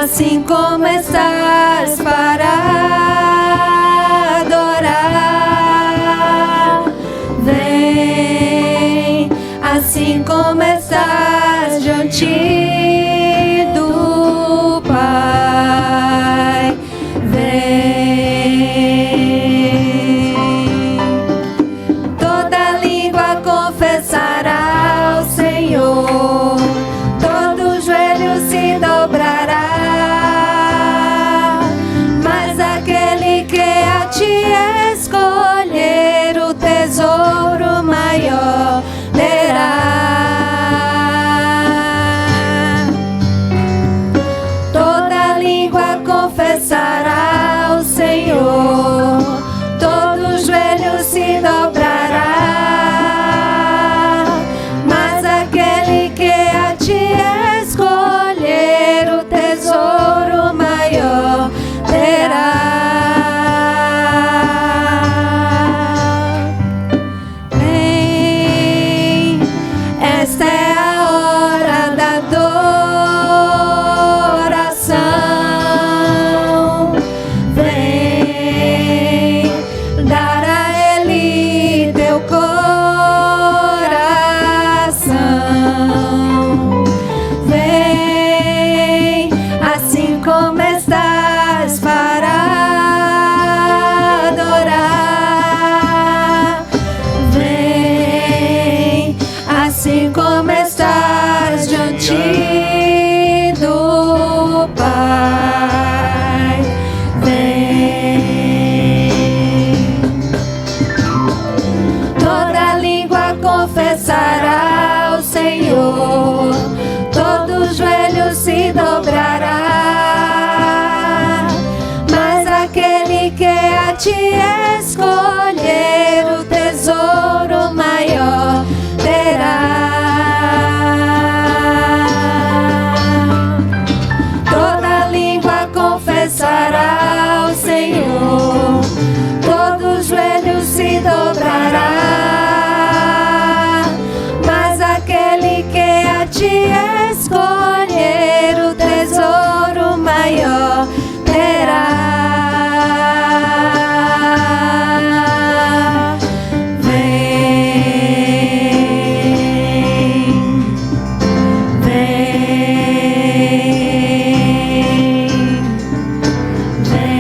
assim como estás para adorar. Vem, assim como estás diante do Pai. Vem, toda língua confessará ao Senhor, todo joelho se dobrará. Mas aquele que a ti escolher o tesouro maior terá. Toda língua confessará ao Senhor, todo joelho se dobrará. Mas aquele que a ti escolher o tesouro maior terá. Vem, esta é a hora da adoração. Vem, dar a Ele teu coração. Vem, assim como estás para adorar. Vem, assim como estás diante do Pai. Vem, toda língua confessará ao Senhor, todo joelho se dobrará. Mas aquele que a ti escolher o tesouro maior terá. Toda língua confessará ao Senhor, todo joelho se dobrará. Mas aquele que a ti escolher o tesouro maior terá. Vem, vem, vem.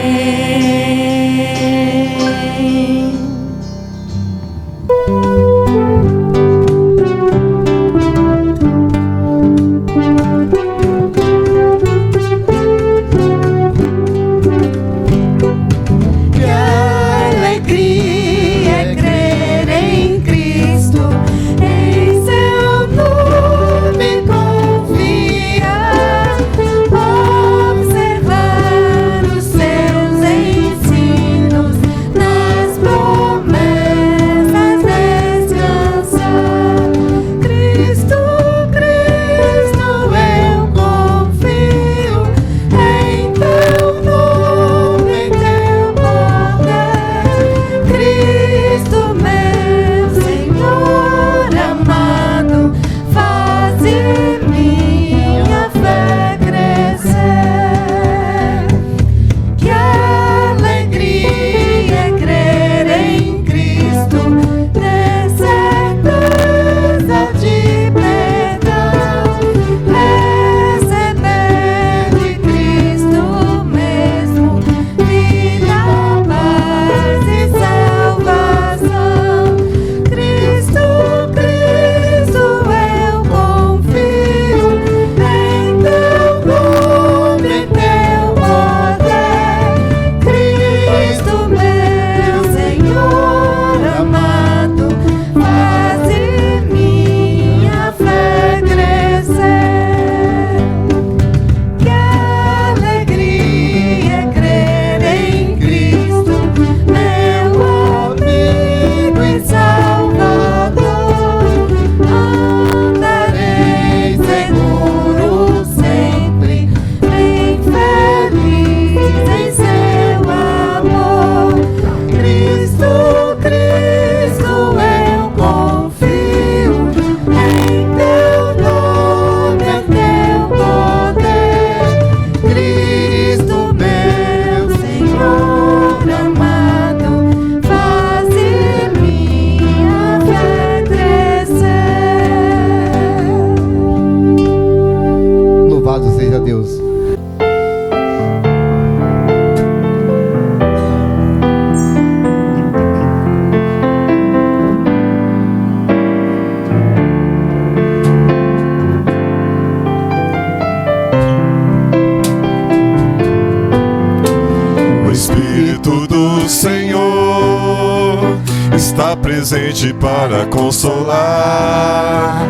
está presente para consolar.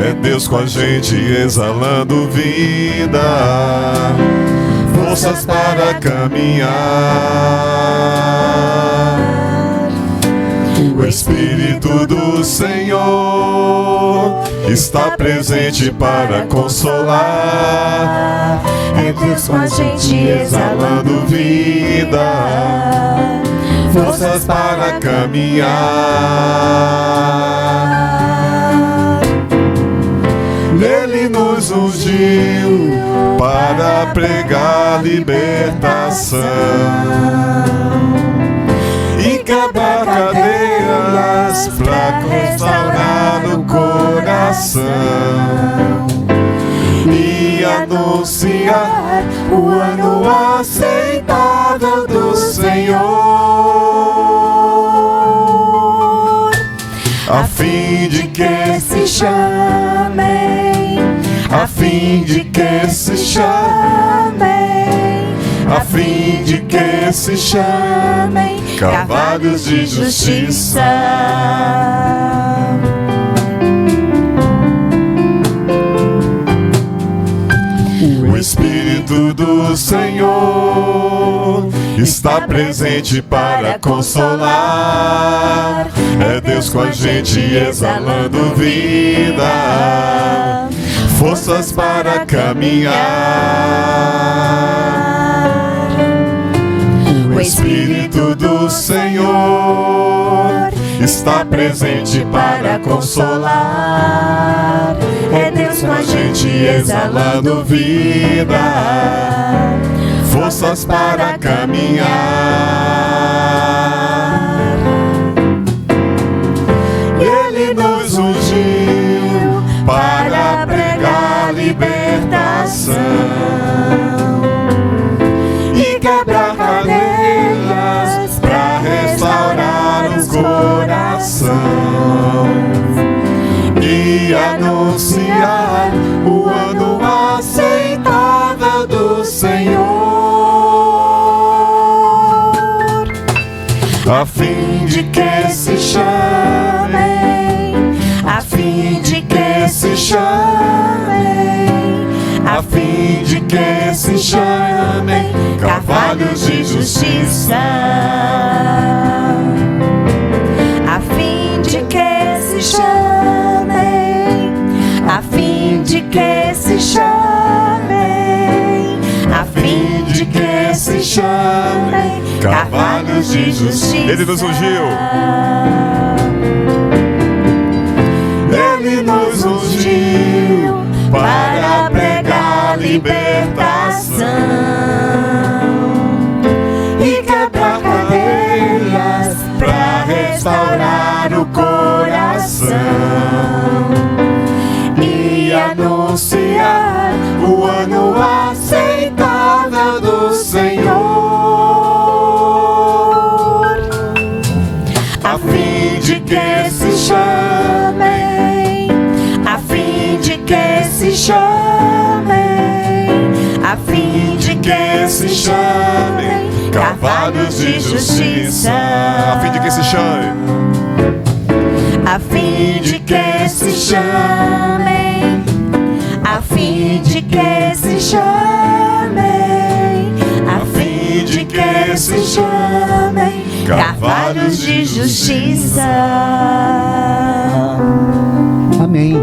É Deus com a gente exalando vida, forças para caminhar. O Espírito do Senhor está presente para consolar. É Deus com a gente exalando vida, forças para caminhar. Ele nos ungiu para pregar libertação e quebrar cadeias para restaurar o coração e anunciar o ano aceitável do Senhor, a fim de que se chamem, a fim de que se chamem, a fim de que se chamem cavalos de justiça. O Espírito do Senhor está presente para consolar. É Deus com a gente exalando vida, forças para caminhar. O Espírito do Senhor está presente para consolar. É Deus com a gente exalando vida, forças para caminhar. Ele nos ungiu para pregar libertação e quebrar cadeias para restaurar o coração e anunciar o ano aceitável do Senhor, a fim de que se chamem, a fim de que se chamem, a fim de que se chamem cavalos de justiça, a fim de que se chamem, a fim de que se chamem, a fim de que se chamem cavalos de justiça. Ele nos ungiu. Ele nos ungiu para pregar libertação e quebrar cadeias para restaurar o coração e anunciar o ano aceitável do Senhor, a fim de que se chamem, a fim de que se chamem, a fim de que se chamem cavalos de justiça, a fim de que se chamem, a fim de que se chamem, a fim de que se chamem, a fim de que se chamem cavalos de justiça. Amém.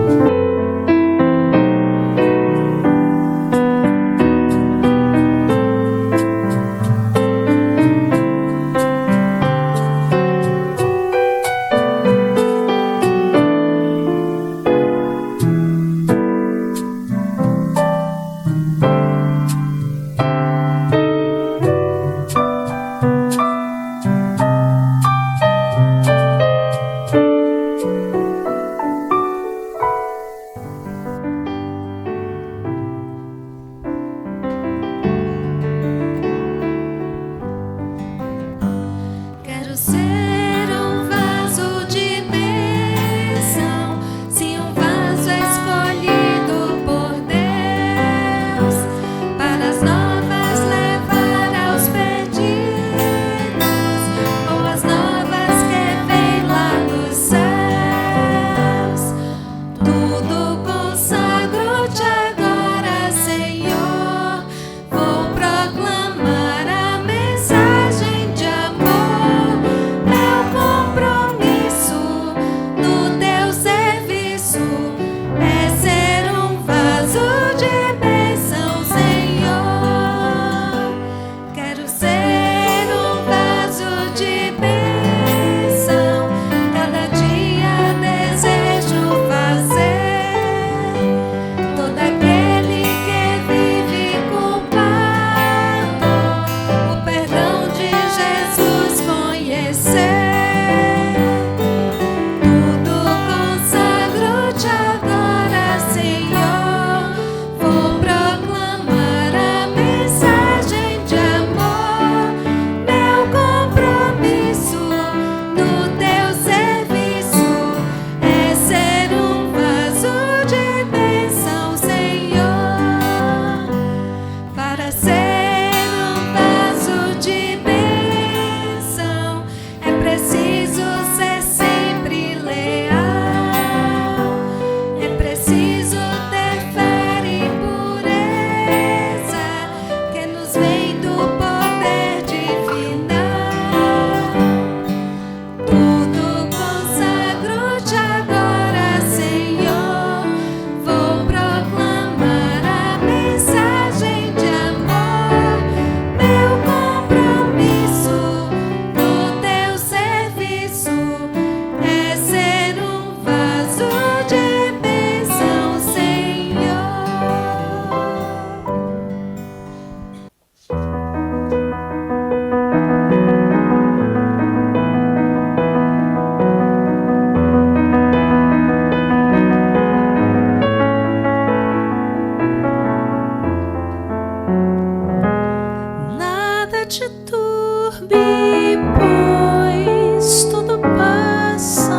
te turbe, pois tudo passa,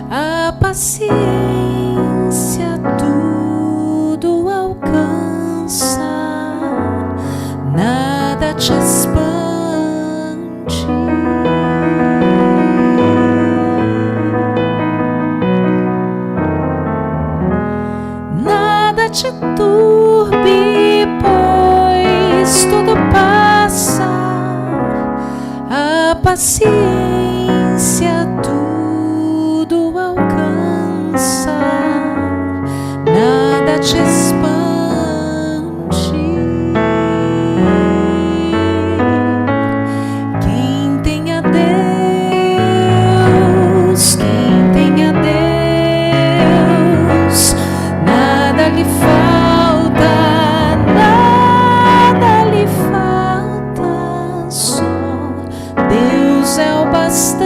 a paciência tudo alcança, nada te espante. Nada te turbe, pois tudo passa, a paciência tudo alcança, nada te espante. Quem tem a Deus, quem tem a Deus, nada lhe falta, nada lhe falta, só Deus é o bastante.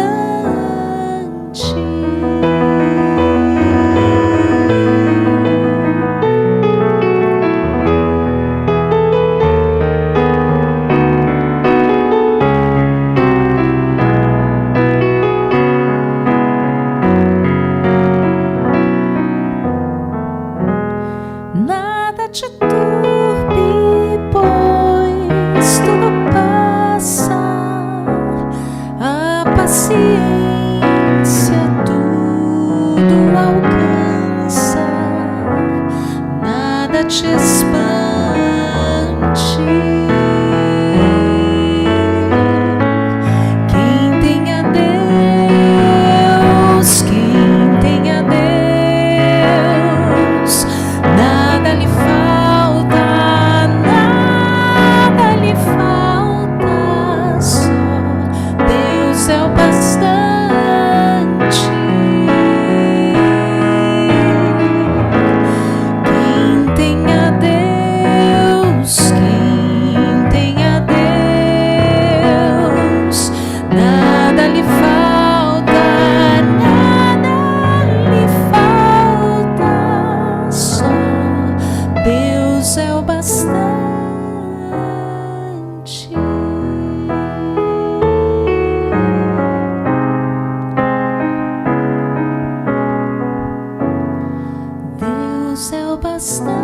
Nada te turbe, pois tudo passa, a paciência tudo alcança, nada te espante. Quem tem a Deus, quem tem a Deus, nada lhe falta, nada lhe falta, só Deus é o bastante. Quem tem a Deus, quem tem a Deus, nada lhe falta, nada lhe falta, só Deus é o bastante. Deus é o bastante.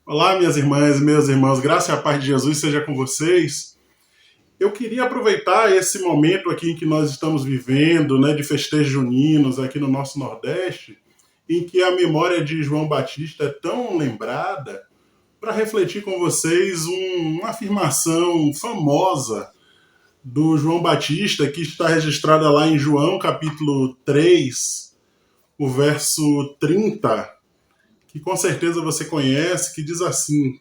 Olá, minhas irmãs e meus irmãos, graça e a paz de Jesus seja com vocês. Eu queria aproveitar esse momento aqui em que nós estamos vivendo, né, de festejos juninos aqui no nosso Nordeste, em que a memória de João Batista é tão lembrada, para refletir com vocês uma afirmação famosa do João Batista, que está registrada lá em João, capítulo 3, o verso 30, que com certeza você conhece, que diz assim: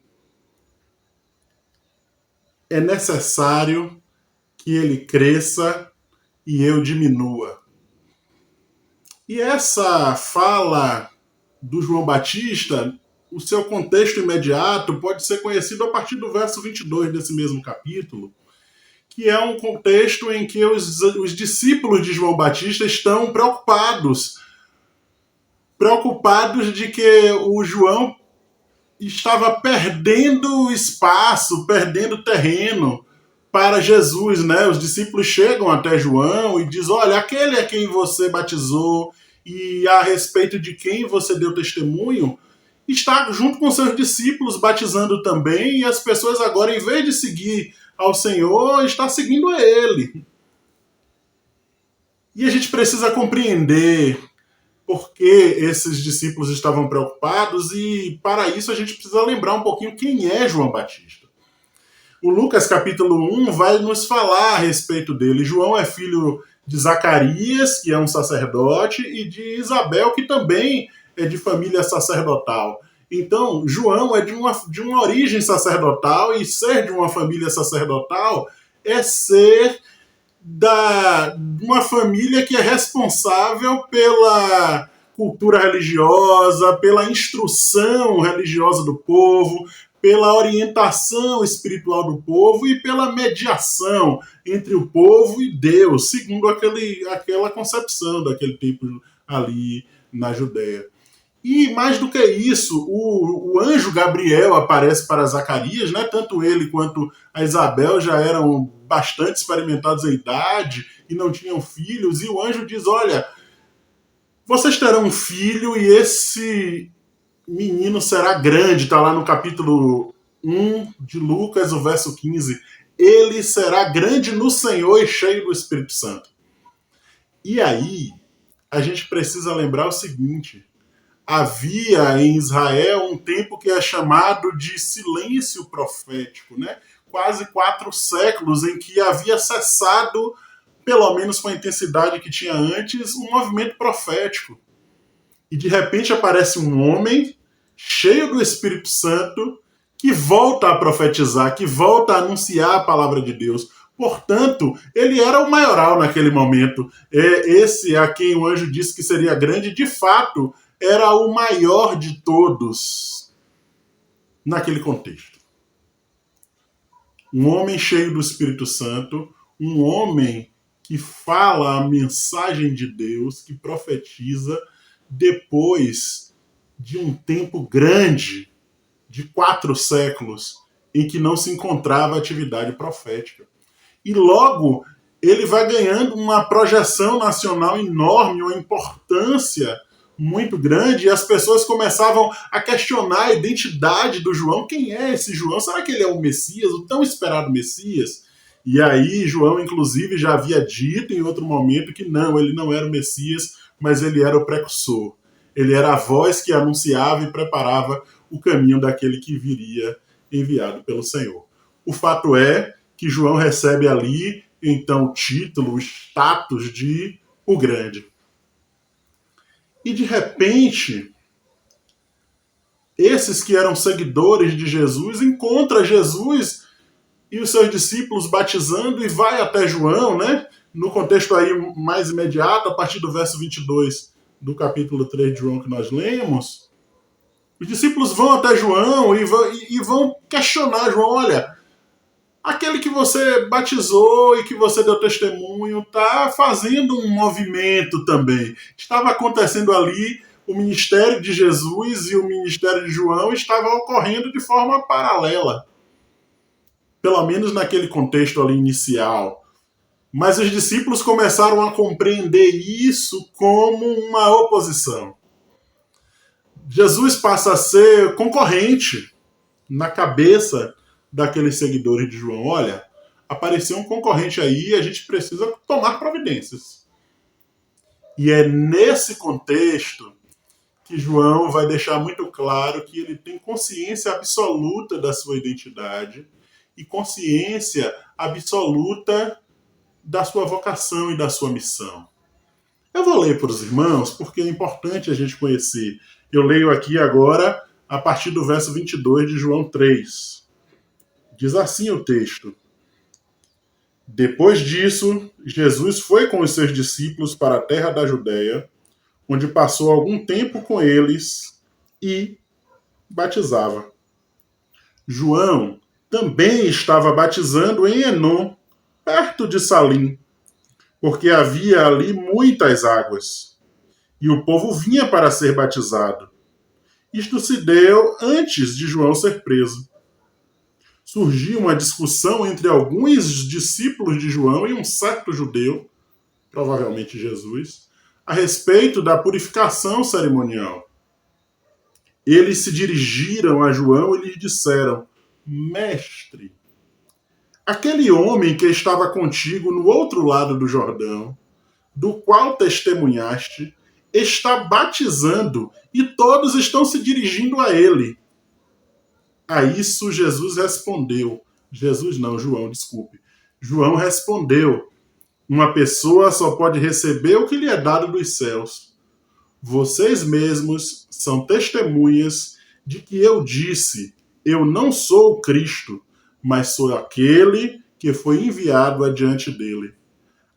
é necessário que ele cresça e eu diminua. E essa fala do João Batista, o seu contexto imediato pode ser conhecido a partir do verso 22 desse mesmo capítulo, que é um contexto em que os discípulos de João Batista estão preocupados de que o João estava perdendo espaço, perdendo terreno para Jesus, né? Os discípulos chegam até João e dizem: olha, aquele a quem você batizou e a respeito de quem você deu testemunho, está junto com seus discípulos batizando também, e as pessoas agora, em vez de seguir ao Senhor, estão seguindo a Ele. E a gente precisa compreender por que esses discípulos estavam preocupados, e para isso a gente precisa lembrar um pouquinho quem é João Batista. O Lucas capítulo 1 vai nos falar a respeito dele. João é filho de Zacarias, que é um sacerdote, e de Isabel, que também é de família sacerdotal. Então, João é de uma origem sacerdotal, e ser de uma família sacerdotal é ser de uma família que é responsável pela cultura religiosa, pela instrução religiosa do povo, pela orientação espiritual do povo e pela mediação entre o povo e Deus, segundo aquela concepção daquele tempo, ali na Judéia. E mais do que isso, o anjo Gabriel aparece para Zacarias, né? Tanto ele quanto a Isabel já eram bastante experimentados em idade e não tinham filhos, e o anjo diz: olha, vocês terão um filho e esse menino será grande, está lá no capítulo 1 de Lucas, o verso 15. Ele será grande no Senhor e cheio do Espírito Santo. E aí, a gente precisa lembrar o seguinte: havia em Israel um tempo que é chamado de silêncio profético, né? Quase 4 séculos em que havia cessado, pelo menos com a intensidade que tinha antes, um movimento profético. E de repente aparece um homem cheio do Espírito Santo que volta a profetizar, que volta a anunciar a palavra de Deus. Portanto, ele era o maioral naquele momento. Esse a quem o anjo disse que seria grande, de fato, era o maior de todos naquele contexto. Um homem cheio do Espírito Santo, um homem que fala a mensagem de Deus, que profetiza depois de um tempo grande, de 4 séculos, em que não se encontrava atividade profética. E logo ele vai ganhando uma projeção nacional enorme, uma importância muito grande, e as pessoas começavam a questionar a identidade do João. Quem é esse João? Será que ele é o Messias, o tão esperado Messias? E aí João, inclusive, já havia dito em outro momento que não, ele não era o Messias, mas ele era o precursor. Ele era a voz que anunciava e preparava o caminho daquele que viria enviado pelo Senhor. O fato é que João recebe ali, então, o título, o status de o Grande. E, de repente, esses que eram seguidores de Jesus encontram Jesus e os seus discípulos batizando e vai até João, né? No contexto aí mais imediato, a partir do verso 22 do capítulo 3 de João que nós lemos, os discípulos vão até João e vão questionar João: olha, aquele que você batizou e que você deu testemunho está fazendo um movimento também. Estava acontecendo ali o ministério de Jesus e o ministério de João estava ocorrendo de forma paralela. Pelo menos naquele contexto ali inicial. Mas os discípulos começaram a compreender isso como uma oposição. Jesus passa a ser concorrente na cabeça daqueles seguidores de João. Olha, apareceu um concorrente aí, a gente precisa tomar providências. E é nesse contexto que João vai deixar muito claro que ele tem consciência absoluta da sua identidade e consciência absoluta da sua vocação e da sua missão. Eu vou ler para os irmãos porque é importante a gente conhecer. Eu leio aqui agora a partir do verso 22 de João 3. Diz assim o texto: depois disso, Jesus foi com os seus discípulos para a terra da Judéia, onde passou algum tempo com eles e batizava. João também estava batizando em Enom, perto de Salim, porque havia ali muitas águas, e o povo vinha para ser batizado. Isto se deu antes de João ser preso. Surgiu uma discussão entre alguns discípulos de João e um certo judeu, provavelmente Jesus, a respeito da purificação cerimonial. Eles se dirigiram a João e lhe disseram: Mestre, aquele homem que estava contigo no outro lado do Jordão, do qual testemunhaste, está batizando e todos estão se dirigindo a ele. A isso Jesus respondeu. João, desculpe. João respondeu: uma pessoa só pode receber o que lhe é dado dos céus. Vocês mesmos são testemunhas de que eu disse: eu não sou o Cristo, mas sou aquele que foi enviado adiante dele.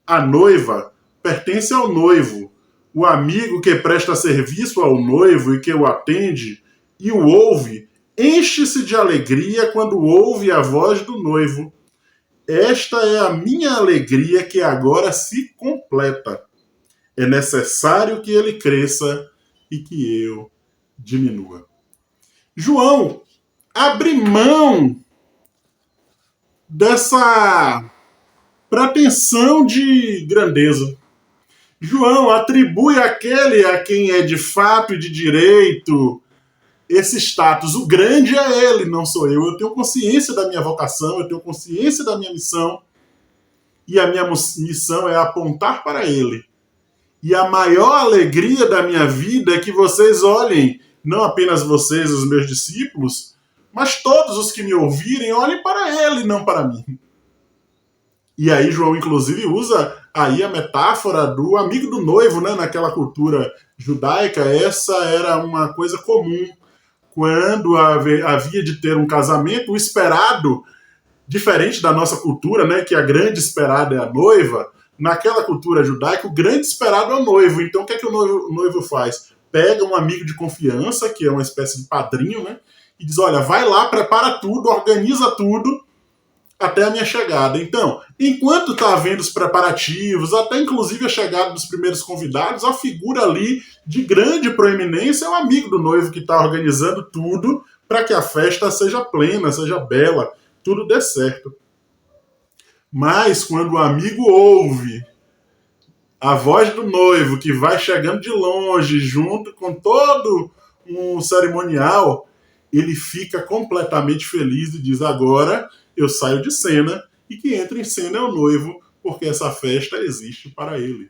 A noiva pertence ao noivo. O amigo que presta serviço ao noivo e que o atende e o ouve, enche-se de alegria quando ouve a voz do noivo. Esta é a minha alegria que agora se completa. É necessário que ele cresça e que eu diminua. João abre mão dessa pretensão de grandeza. João atribui àquele a quem é de fato e de direito esse status. O grande é ele, não sou eu. Eu tenho consciência da minha vocação, eu tenho consciência da minha missão, e a minha missão é apontar para ele. E a maior alegria da minha vida é que vocês olhem, não apenas vocês, os meus discípulos, mas todos os que me ouvirem, olhem para ele, não para mim. E aí João, inclusive, usa aí a metáfora do amigo do noivo, né? Naquela cultura judaica, essa era uma coisa comum. Quando havia de ter um casamento, o esperado, diferente da nossa cultura, né? Que a grande esperada é a noiva, naquela cultura judaica, o grande esperado é o noivo. Então, o que é que o noivo faz? Pega um amigo de confiança, que é uma espécie de padrinho, né? E diz, olha, vai lá, prepara tudo, organiza tudo, até a minha chegada. Então, enquanto está havendo os preparativos, até inclusive a chegada dos primeiros convidados, a figura ali de grande proeminência é o amigo do noivo que está organizando tudo para que a festa seja plena, seja bela, tudo dê certo. Mas quando o amigo ouve a voz do noivo que vai chegando de longe, junto com todo um cerimonial, ele fica completamente feliz e diz, agora eu saio de cena, e que entra em cena é o noivo, porque essa festa existe para ele.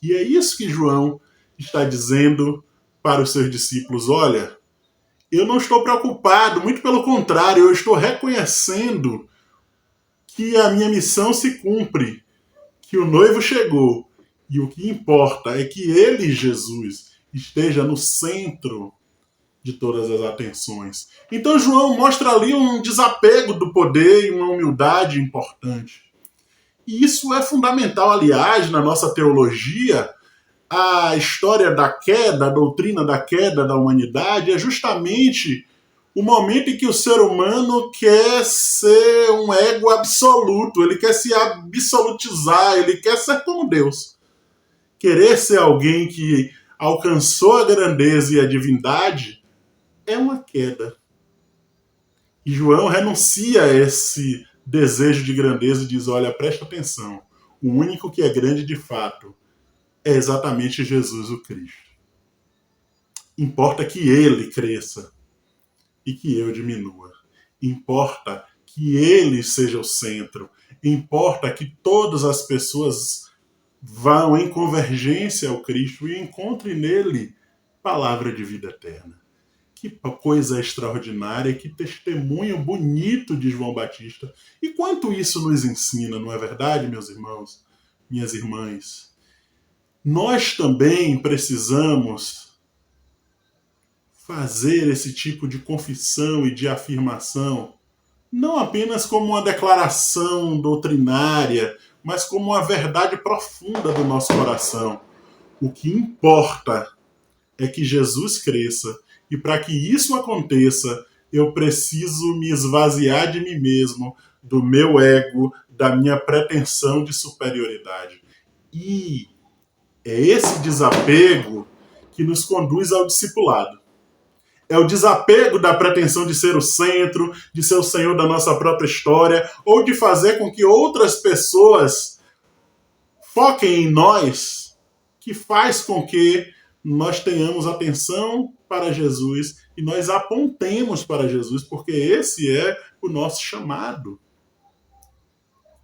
E é isso que João está dizendo para os seus discípulos, olha, eu não estou preocupado, muito pelo contrário, eu estou reconhecendo que a minha missão se cumpre, que o noivo chegou, e o que importa é que ele, Jesus, esteja no centro de todas as atenções. Então João mostra ali um desapego do poder e uma humildade importante. E isso é fundamental, aliás, na nossa teologia. A história da queda, a doutrina da queda da humanidade é justamente o momento em que o ser humano quer ser um ego absoluto, ele quer se absolutizar, ele quer ser como Deus. Querer ser alguém que alcançou a grandeza e a divindade é uma queda. E João renuncia a esse desejo de grandeza e diz, olha, presta atenção, o único que é grande de fato é exatamente Jesus o Cristo. Importa que ele cresça e que eu diminua. Importa que ele seja o centro. Importa que todas as pessoas vão em convergência ao Cristo e encontrem nele palavra de vida eterna. Que coisa extraordinária, que testemunho bonito de João Batista. E quanto isso nos ensina, não é verdade, meus irmãos, minhas irmãs? Nós também precisamos fazer esse tipo de confissão e de afirmação, não apenas como uma declaração doutrinária, mas como uma verdade profunda do nosso coração. O que importa é que Jesus cresça, e para que isso aconteça, eu preciso me esvaziar de mim mesmo, do meu ego, da minha pretensão de superioridade. E é esse desapego que nos conduz ao discipulado. É o desapego da pretensão de ser o centro, de ser o senhor da nossa própria história, ou de fazer com que outras pessoas foquem em nós, que faz com que nós tenhamos atenção para Jesus e nós apontemos para Jesus, porque esse é o nosso chamado.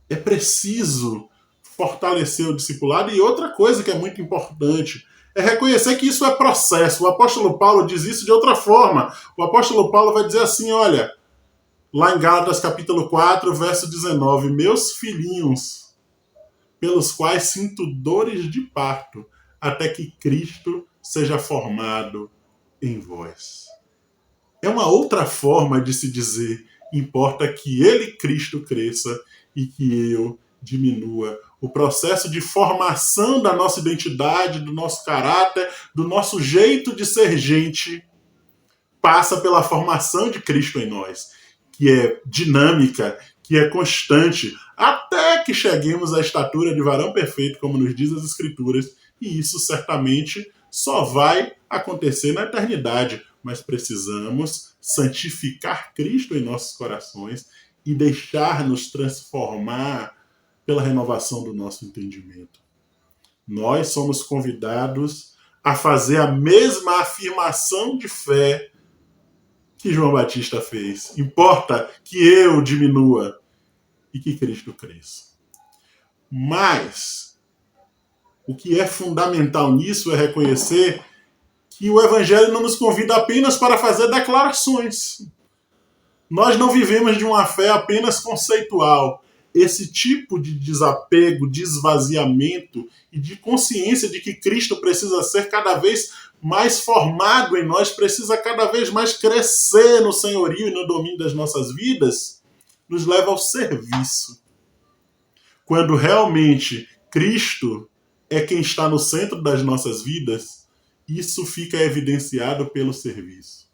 É preciso fortalecer o discipulado. E outra coisa que é muito importante é reconhecer que isso é processo. O apóstolo Paulo diz isso de outra forma. O apóstolo Paulo vai dizer assim, olha, lá em Gálatas capítulo 4, verso 19, meus filhinhos, pelos quais sinto dores de parto, até que Cristo seja formado em vós. É uma outra forma de se dizer, importa que ele, Cristo, cresça e que eu diminua. O processo de formação da nossa identidade, do nosso caráter, do nosso jeito de ser gente, passa pela formação de Cristo em nós, que é dinâmica, que é constante, até que cheguemos à estatura de varão perfeito, como nos diz as Escrituras, e isso certamente só vai acontecer na eternidade. Mas precisamos santificar Cristo em nossos corações e deixar-nos transformar pela renovação do nosso entendimento. Nós somos convidados a fazer a mesma afirmação de fé que João Batista fez. Importa que eu diminua e que Cristo cresça. Mas o que é fundamental nisso é reconhecer que o Evangelho não nos convida apenas para fazer declarações. Nós não vivemos de uma fé apenas conceitual. Esse tipo de desapego, de esvaziamento e de consciência de que Cristo precisa ser cada vez mais formado em nós, precisa cada vez mais crescer no senhorio e no domínio das nossas vidas, nos leva ao serviço. Quando realmente Cristo é quem está no centro das nossas vidas, isso fica evidenciado pelo serviço.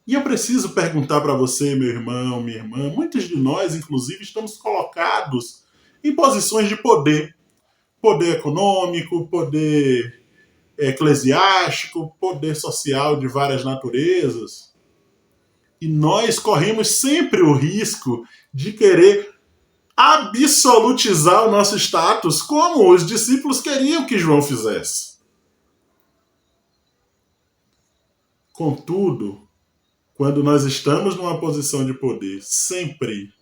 E eu preciso perguntar para você, meu irmão, minha irmã, muitos de nós, inclusive, estamos colocados em posições de poder. Poder econômico, poder eclesiástico, poder social de várias naturezas. E nós corremos sempre o risco de querer absolutizar o nosso status, como os discípulos queriam que João fizesse. Contudo, quando nós estamos numa posição de poder, sempre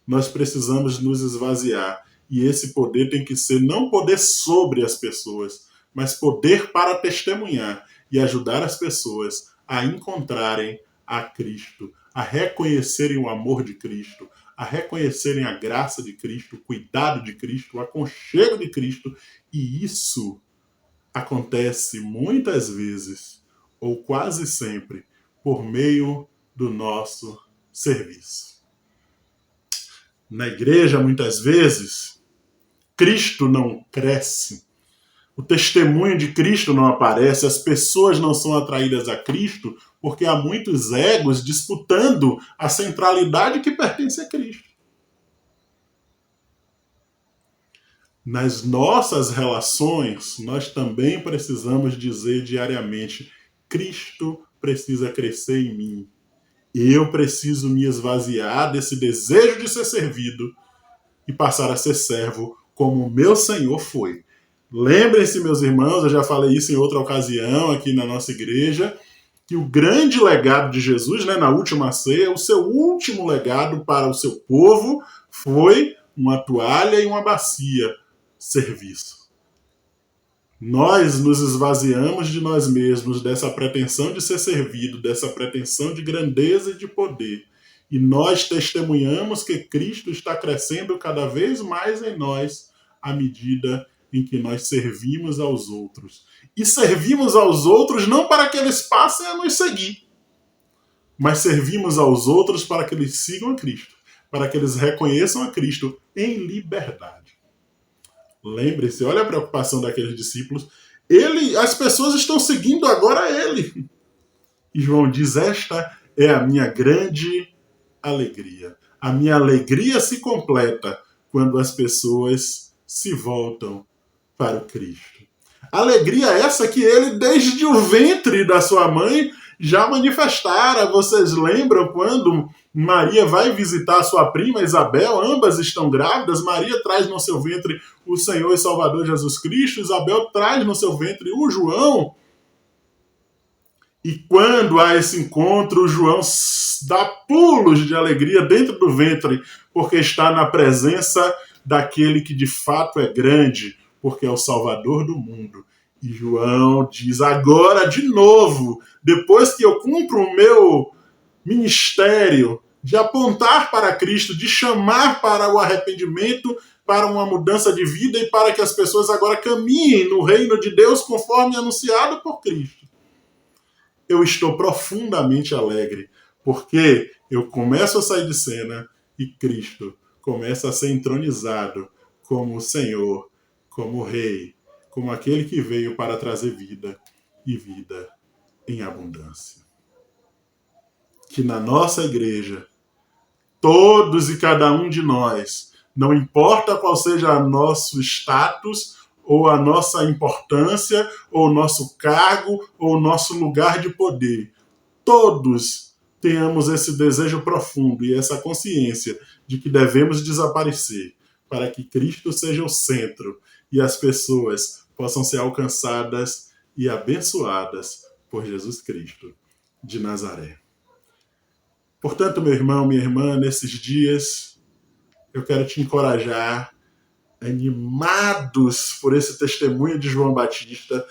nós precisamos nos esvaziar. E esse poder tem que ser não poder sobre as pessoas, mas poder para testemunhar e ajudar as pessoas a encontrarem a Cristo, a reconhecerem o amor de Cristo, a reconhecerem a graça de Cristo, o cuidado de Cristo, o aconchego de Cristo. E isso acontece muitas vezes, ou quase sempre, por meio do nosso serviço. Na igreja, muitas vezes, Cristo não cresce, o testemunho de Cristo não aparece, as pessoas não são atraídas a Cristo porque há muitos egos disputando a centralidade que pertence a Cristo. Nas nossas relações, nós também precisamos dizer diariamente: Cristo precisa crescer em mim. Eu preciso me esvaziar desse desejo de ser servido e passar a ser servo como o meu Senhor foi. Lembrem-se, meus irmãos, eu já falei isso em outra ocasião aqui na nossa igreja, que o grande legado de Jesus, na última ceia, o seu último legado para o seu povo foi uma toalha e uma bacia, serviço. Nós nos esvaziamos de nós mesmos, dessa pretensão de ser servido, dessa pretensão de grandeza e de poder. E nós testemunhamos que Cristo está crescendo cada vez mais em nós à medida em que nós servimos aos outros. E servimos aos outros não para que eles passem a nos seguir, mas servimos aos outros para que eles sigam a Cristo, para que eles reconheçam a Cristo em liberdade. Lembre-se, olha a preocupação daqueles discípulos. As pessoas estão seguindo agora ele. E João diz: esta é a minha grande alegria. A minha alegria se completa quando as pessoas se voltam para o Cristo. Alegria essa que ele, desde o ventre da sua mãe, já manifestara. Vocês lembram quando Maria vai visitar sua prima Isabel? Ambas estão grávidas. Maria traz no seu ventre o Senhor e Salvador Jesus Cristo. Isabel traz no seu ventre o João. E quando há esse encontro, o João dá pulos de alegria dentro do ventre, porque está na presença daquele que de fato é grande, porque é o Salvador do mundo. E João diz: agora, de novo, depois que eu cumpro o meu ministério de apontar para Cristo, de chamar para o arrependimento, para uma mudança de vida e para que as pessoas agora caminhem no reino de Deus conforme anunciado por Cristo, eu estou profundamente alegre, porque eu começo a sair de cena e Cristo começa a ser entronizado como o Senhor, como o Rei, como aquele que veio para trazer vida e vida em abundância. Que na nossa igreja, todos e cada um de nós, não importa qual seja nosso status ou a nossa importância, ou o nosso cargo, ou o nosso lugar de poder. Todos tenhamos esse desejo profundo e essa consciência de que devemos desaparecer para que Cristo seja o centro e as pessoas possam ser alcançadas e abençoadas por Jesus Cristo de Nazaré. Portanto, meu irmão, minha irmã, nesses dias eu quero te encorajar, animados por esse testemunho de João Batista,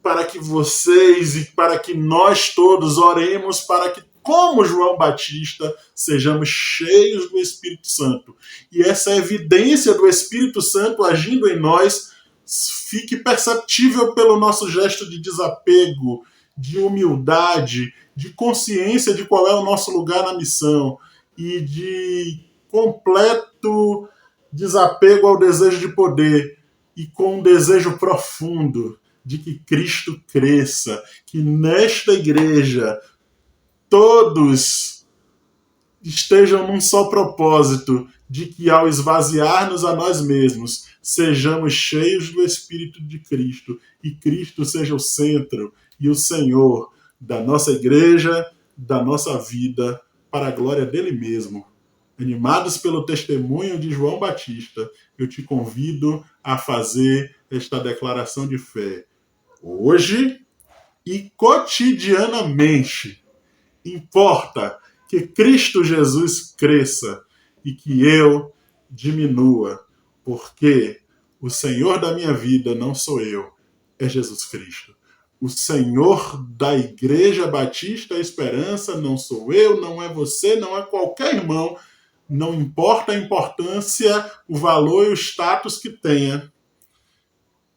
para que vocês e para que nós todos oremos para que, como João Batista, sejamos cheios do Espírito Santo. E essa evidência do Espírito Santo agindo em nós fique perceptível pelo nosso gesto de desapego, de humildade, de consciência de qual é o nosso lugar na missão e de completo desapego ao desejo de poder e com um desejo profundo de que Cristo cresça, que nesta igreja todos estejam num só propósito, de que ao esvaziar-nos a nós mesmos, sejamos cheios do Espírito de Cristo e Cristo seja o centro e o Senhor da nossa igreja, da nossa vida, para a glória dele mesmo. Animados pelo testemunho de João Batista, eu te convido a fazer esta declaração de fé. Hoje e cotidianamente, importa que Cristo Jesus cresça e que eu diminua, porque o Senhor da minha vida não sou eu, é Jesus Cristo. O Senhor da Igreja Batista Esperança não sou eu, não é você, não é qualquer irmão, não importa a importância, o valor e o status que tenha.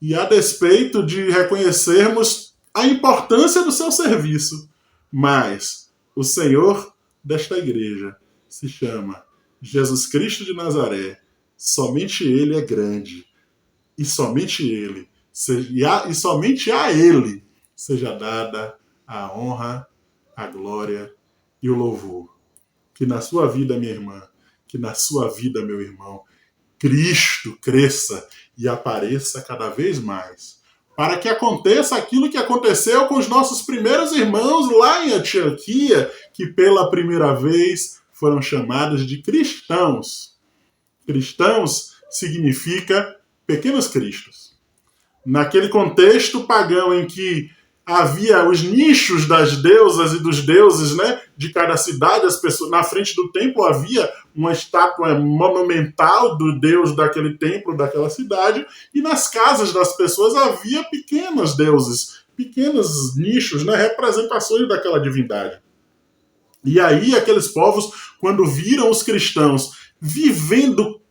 E a despeito de reconhecermos a importância do seu serviço, mas o Senhor desta igreja se chama Jesus Cristo de Nazaré. Somente Ele é grande. E somente Ele, e somente a Ele seja dada a honra, a glória e o louvor. Que na sua vida, minha irmã, que na sua vida, meu irmão, Cristo cresça e apareça cada vez mais, para que aconteça aquilo que aconteceu com os nossos primeiros irmãos lá em Antioquia, que pela primeira vez foram chamados de cristãos. Cristãos significa pequenos cristos. Naquele contexto pagão em que havia os nichos das deusas e dos deuses, né, de cada cidade, as pessoas, na frente do templo havia uma estátua monumental do deus daquele templo, daquela cidade, e nas casas das pessoas havia pequenos deuses, pequenos nichos, né, representações daquela divindade. E aí aqueles povos, quando viram os cristãos vivendo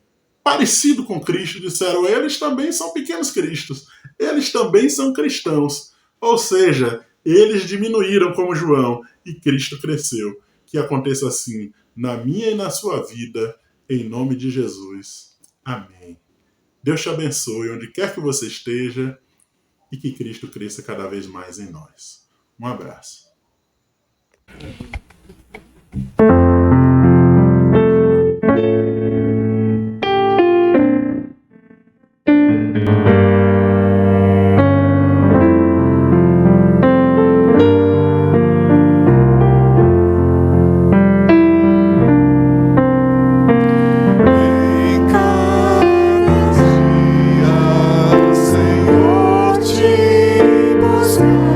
parecido com Cristo, disseram, eles também são pequenos cristos, eles também são cristãos. Ou seja, eles diminuíram como João e Cristo cresceu. Que aconteça assim na minha e na sua vida, em nome de Jesus. Amém. Deus te abençoe onde quer que você esteja e que Cristo cresça cada vez mais em nós. Um abraço. Senhor, te buscar.